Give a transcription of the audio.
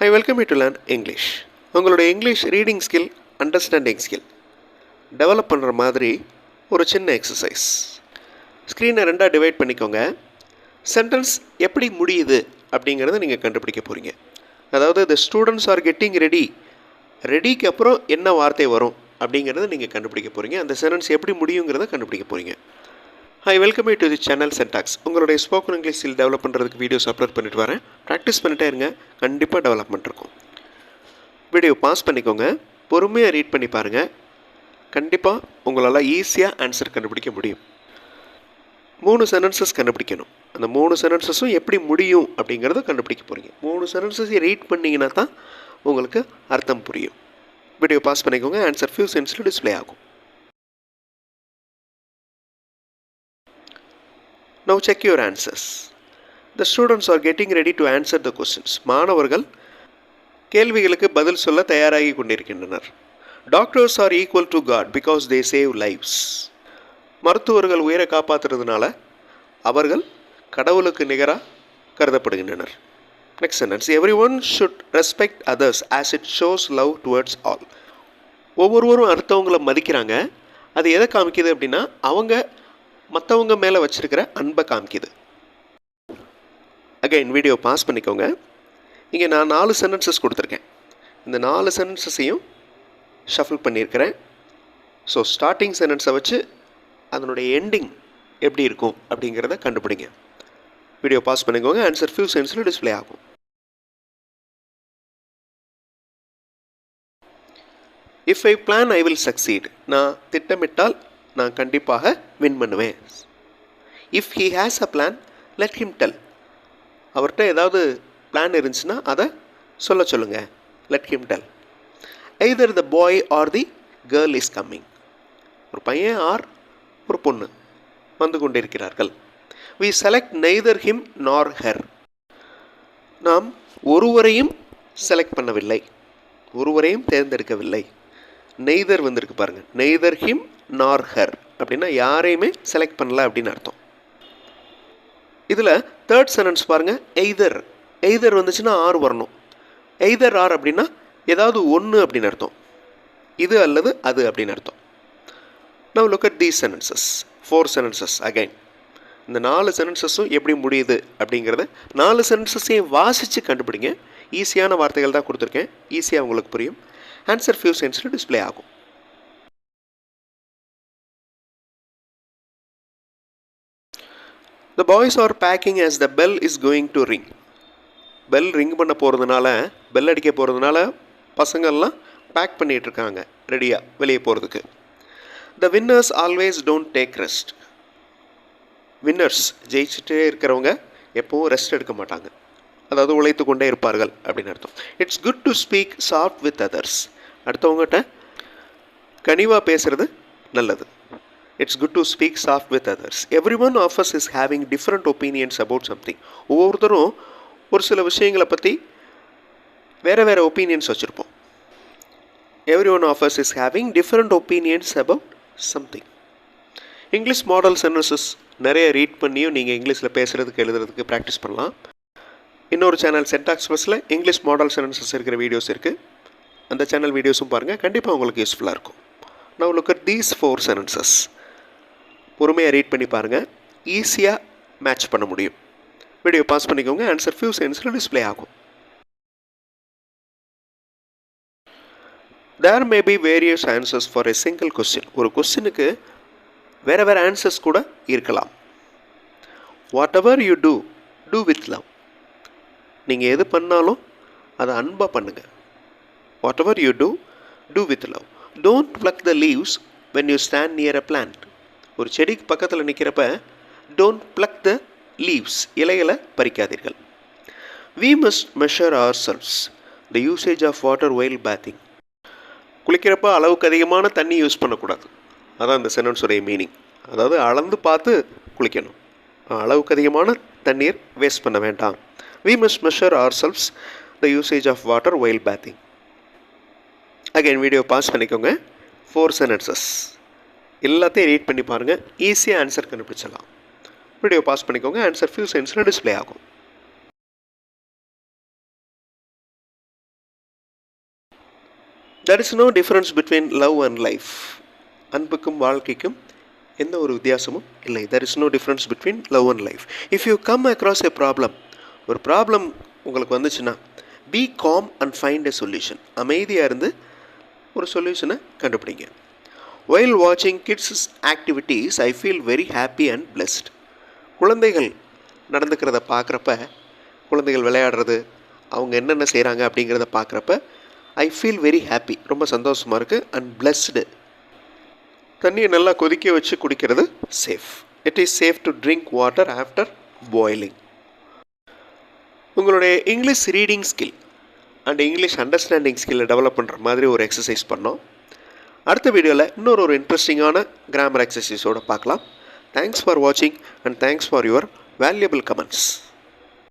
I welcome you to learn English. உங்களுடைய English reading skill, understanding skill develop பண்ணுற மாதிரி ஒரு சின்ன எக்ஸசைஸ். ஸ்க்ரீனை ரெண்டாக டிவைட் பண்ணிக்கோங்க. சென்டென்ஸ் எப்படி முடியுது அப்படிங்கிறத நீங்கள் கண்டுபிடிக்க போகிறீங்க. அதாவது the students are getting ready, ரெடிக்கு அப்புறம் என்ன வார்த்தை வரும் அப்படிங்கிறத நீங்கள் கண்டுபிடிக்க போகிறீங்க. அந்த சென்டென்ஸ் எப்படி முடியுங்கிறத கண்டுபிடிக்க போகிறீங்க. Hi, welcome you to the channel சென்டாக்ஸ். உங்களுடைய ஸ்போக்கன் இங்கிலீஷ் ஸ்கில் டெவலப் பண்ணுறதுக்கு வீடியோஸ் அப்லோட் பண்ணிட்டு வரேன். ப்ராக்டிஸ் பண்ணிட்டே இருங்க, கண்டிப்பாக டெவலப்மெண்ட் இருக்கும். வீடியோ பாஸ் பண்ணிக்கோங்க, பொறுமையாக ரீட் பண்ணி பாருங்கள். கண்டிப்பாக உங்களால் ஈஸியாக ஆன்சர் கண்டுபிடிக்க முடியும். 3 சென்டென்சஸ் கண்டுபிடிக்கணும். அந்த 3 சென்டென்சஸும் எப்படி முடியும் அப்படிங்கிறத கண்டுபிடிக்க போகிறீங்க. 3 சென்டென்சஸை ரீட் பண்ணிங்கன்னா தான் உங்களுக்கு அர்த்தம் புரியும். வீடியோ பாஸ் பண்ணிக்கோங்க. ஆன்சர் ஃபியூ செகண்ட்ஸில் டிஸ்பிளே ஆகும். Now check your answers. The students are getting ready to answer the questions. மாணவர்கள் கேள்விகளுக்கு பதில் சொல்ல தயாராகி கொண்டிருக்கின்றனர். Doctors are equal to God because they save lives. மருத்துவர்கள் உயிரை காப்பாற்றுறதுனால அவர்கள் கடவுளுக்கு நிகராக கருதப்படுகின்றனர். Next sentence. Everyone should respect others as it shows love towards all. ஒவ்வொருவரும் அடுத்தவங்களை மதிக்கிறாங்க. அது எதை காமிக்குது அப்படின்னா அவங்க மற்றவங்க மேலே வச்சுருக்கிற அன்பை காமிக்குது. அகைன் வீடியோ பாஸ் பண்ணிக்கோங்க. இங்கே நான் 4 சென்டென்சஸ் கொடுத்துருக்கேன். இந்த 4 சென்டென்சஸையும் ஷஃபில் பண்ணியிருக்கிறேன். ஸோ ஸ்டார்டிங் சென்டென்ஸை வச்சு அதனுடைய எண்டிங் எப்படி இருக்கும் அப்படிங்கிறத கண்டுபிடிங்க. வீடியோ பாஸ் பண்ணிக்கோங்க. ஆன்சர் ஃபியூ செகண்ட்ஸில் டிஸ்பிளே ஆகும். If I plan I will succeed. நான் திட்டமிட்டால் நான் கண்டிப்பாக வின் பண்ணுவேன். If he has a plan let him tell. அவர்கிட்ட ஏதாவது பிளான் இருந்துச்சுன்னா அதை சொல்ல சொல்லுங்கள். Let him tell. Either the boy or the girl is coming. ஒரு பையன் ஆர் ஒரு பொண்ணு வந்து கொண்டிருக்கிறார்கள். வி செலக்ட் நெய்தர் ஹிம் நார் ஹெர். நாம் ஒருவரையும் செலக்ட் பண்ணவில்லை, ஒருவரையும் தேர்ந்தெடுக்கவில்லை. நெய்தர் வந்திருக்கு பாருங்கள். நெய்தர் ஹிம் நார் ஹெர் அப்படின்னா யாரையுமே செலக்ட் பண்ணல அப்படின்னு அர்த்தம். இதில் தேர்ட் சென்டென்ஸ் பாருங்கள். எய்தர். எய்தர் வந்துச்சுன்னா ஆர் வரணும். எய்தர் ஆர் அப்படின்னா ஏதாவது ஒன்று அப்படின்னு அர்த்தம். இது அல்லது அது அப்படின்னு அர்த்தம். Now look at these sentences. 4 sentences again. இந்த 4 சென்டென்சஸும் எப்படி முடியுது அப்படிங்கிறத 4 சென்டென்சஸையும் வாசித்து கண்டுபிடிங்க. ஈஸியான வார்த்தைகள் தான் கொடுத்துருக்கேன், ஈஸியாக உங்களுக்கு புரியும். ஆன்சர் ஃபியூ செகண்ட்ஸில் டிஸ்பிளே ஆகும். The boys are packing as the bell is going to ring. Bell ring பண்ண போகிறதுனால, பெல் அடிக்க போகிறதுனால பசங்கள்லாம் பேக் பண்ணிகிட்டு இருக்காங்க ரெடியாக வெளியே போகிறதுக்கு. The winners always don't take rest. Winners ஜெயிச்சுட்டே இருக்கிறவங்க எப்போவும் ரெஸ்ட் எடுக்க மாட்டாங்க, அதாவது உழைத்து கொண்டே இருப்பார்கள் அப்படின்னு அர்த்தம். It's good to speak soft with others. அடுத்தவங்ககிட்ட கனிவாக பேசுகிறது நல்லது. It's good to speak soft with others. Everyone of us is having different opinions about something. ஒவ்வொருத்தரும் ஒரு சில விஷயங்களை பற்றி வேறு ஒப்பீனியன்ஸ் வச்சுருப்போம். Everyone of us is having different opinions about something. English model sentences நிறைய ரீட் பண்ணியும் நீங்கள் இங்கிலீஷில் பேசுகிறதுக்கு எழுதுறதுக்கு ப்ராக்டிஸ் பண்ணலாம். இன்னொரு சேனல் சென்டாக்ஸ் ப்ளஸில் இங்கிலீஷ் மாடல் சென்டென்சஸ் இருக்கிற வீடியோஸ் இருக்குது. அந்த சேனல் வீடியோஸும் பாருங்கள், கண்டிப்பாக உங்களுக்கு யூஸ்ஃபுல்லாக இருக்கும். Now look at these 4 sentences. பொறுமையாக ரீட் பண்ணி பாருங்கள், ஈஸியாக மேட்ச் பண்ண முடியும். வீடியோ பாஸ் பண்ணிக்கோங்க. ஆன்சர் ஃபியூ செகண்ட்ஸில் டிஸ்பிளே ஆகும். There may be various answers for a single question. ஒரு கொஸ்டினுக்கு வேறு ஆன்சர்ஸ் கூட இருக்கலாம். Whatever you do do with love. நீங்கள் எது பண்ணாலும் அதை அன்பாக பண்ணுங்கள். Whatever you do do with love. Don't pluck the leaves when you stand near a plant. ஒரு செடிக்கு பக்கத்தில் நிற்கிறப்ப டோன்ட் pluck the leaves. இலைகளை பறிக்காதீர்கள். We must measure ourselves. The usage of water while bathing. குளிக்கிறப்ப அளவுக்கு அதிகமான தண்ணி use பண்ணக்கூடாது. அதான் இந்த சென்டென்ஸுடைய மீனிங். அதாவது அளந்து பார்த்து குளிக்கணும், அளவுக்கு அதிகமான தண்ணீர் வேஸ்ட் பண்ண வேண்டாம். We must measure ourselves. The usage of water while bathing. Again video pass பண்ணிக்கோங்க. 4 சென்டென்சஸ் எல்லாத்தையும் ரீட் பண்ணி பாருங்கள், ஈஸியாக ஆன்சர் கண்டுபிடிச்சலாம். வீடியோ பாஸ் பண்ணிக்கோங்க. ஆன்சர் ஃபியூ செகண்ட்ஸில் டிஸ்பிளே ஆகும். there is no difference between love and life. அன்புக்கும் வாழ்க்கைக்கும் எந்த ஒரு வித்தியாசமும் இல்லை. there is no difference between love and life. if you come across a problem, ஒரு ப்ராப்ளம் உங்களுக்கு வந்துச்சுன்னா, be calm and find a solution. அமைதியாக இருந்து ஒரு சொல்யூஷனை கண்டுபிடிங்க. while watching kids activities, I feel very happy and blessed. குழந்தைகள் நடந்துக்கிறத பார்க்குறப்ப, குழந்தைகள் விளையாடுறது, அவங்க என்னென்ன செய்கிறாங்க அப்படிங்கிறத பார்க்குறப்ப ஐ ஃபீல் வெரி ஹாப்பி, ரொம்ப சந்தோஷமாக இருக்குது. And blessed. தண்ணியை நல்லா கொதிக்க வச்சு குடிக்கிறது safe. It is safe to drink water after boiling. உங்களுடைய English reading skill and English understanding ஸ்கில்லை டெவலப் பண்ணுற மாதிரி ஒரு எக்ஸசைஸ் பண்ணோம். அடுத்த வீடியோவில் இன்னொரு இன்ட்ரெஸ்டிங்கான கிராமர் எக்ஸசைஸோடு பார்க்கலாம். தேங்க்ஸ் ஃபார் வாட்சிங் and thanks for your valuable comments.